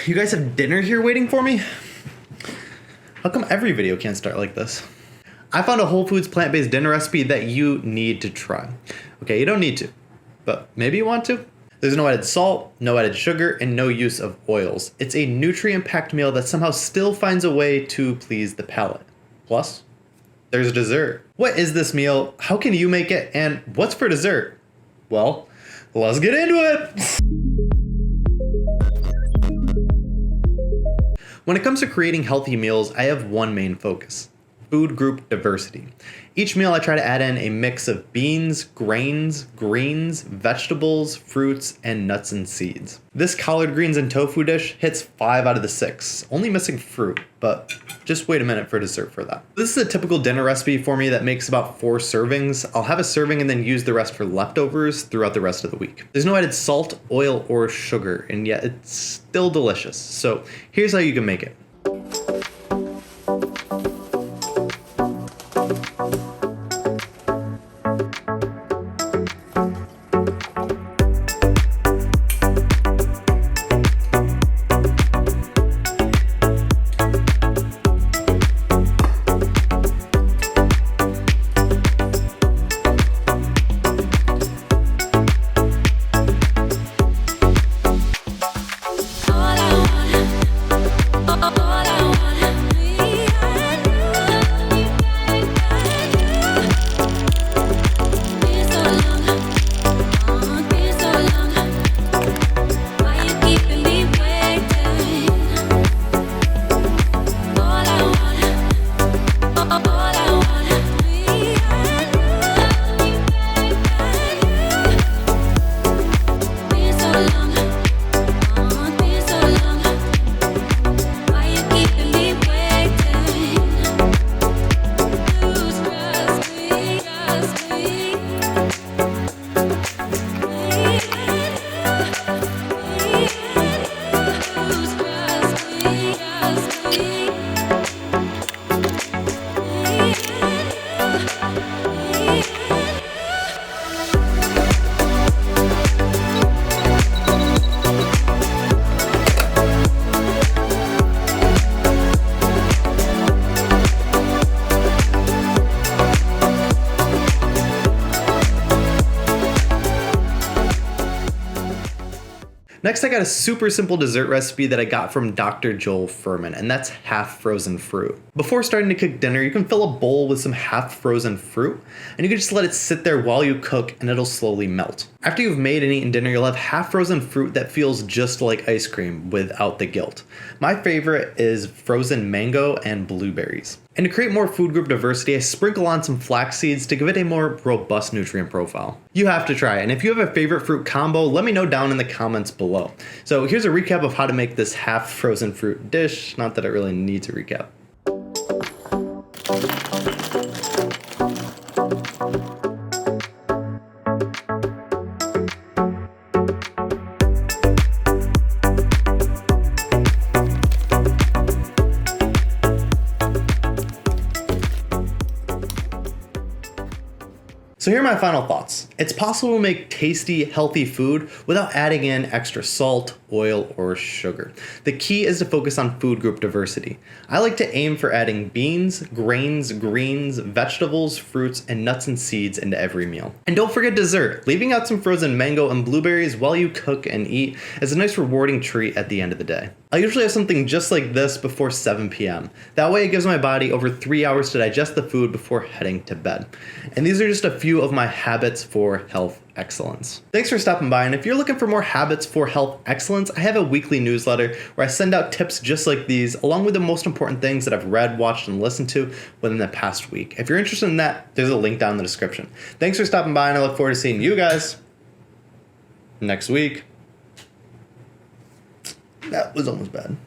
You guys have dinner here waiting for me? How come every video can't start like this? I found a Whole Foods plant-based dinner recipe that you need to try. Okay, you don't need to, but maybe you want to. There's no added salt, no added sugar, and no use of oils. It's a nutrient-packed meal that somehow still finds a way to please the palate. Plus, there's dessert. What is this meal? How can you make it? And what's for dessert? Well, let's get into it. When it comes to creating healthy meals, I have one main focus: food group diversity. Each meal I try to add in a mix of beans, grains, greens, vegetables, fruits, and nuts and seeds. This collard greens and tofu dish hits 5 out of the 6, only missing fruit, but just wait a minute for dessert for that. This is a typical dinner recipe for me that makes about 4 servings. I'll have a serving and then use the rest for leftovers throughout the rest of the week. There's no added salt, oil, or sugar, and yet it's still delicious. So here's how you can make it. Next, I got a super simple dessert recipe that I got from Dr. Joel Fuhrman, and that's half frozen fruit. Before starting to cook dinner, you can fill a bowl with some half frozen fruit, and you can just let it sit there while you cook and it'll slowly melt. After you've made and eaten dinner, you'll have half frozen fruit that feels just like ice cream without the guilt. My favorite is frozen mango and blueberries. And to create more food group diversity, I sprinkle on some flax seeds to give it a more robust nutrient profile. You have to try it, and if you have a favorite fruit combo, let me know down in the comments below. So here's a recap of how to make this half frozen fruit dish, not that it really needs a recap. So here are my final thoughts. It's possible to make tasty, healthy food without adding in extra salt, oil, or sugar. The key is to focus on food group diversity. I like to aim for adding beans, grains, greens, vegetables, fruits, and nuts and seeds into every meal. And don't forget dessert. Leaving out some frozen mango and blueberries while you cook and eat is a nice rewarding treat at the end of the day. I usually have something just like this before 7 p.m. That way it gives my body over 3 hours to digest the food before heading to bed. And these are just a few of my habits for health excellence. Thanks for stopping by, and if you're looking for more habits for health excellence, I have a weekly newsletter where I send out tips just like these, along with the most important things that I've read, watched, and listened to within the past week. If you're interested in that, there's a link down in the description. Thanks for stopping by, and I look forward to seeing you guys next week. That was almost bad.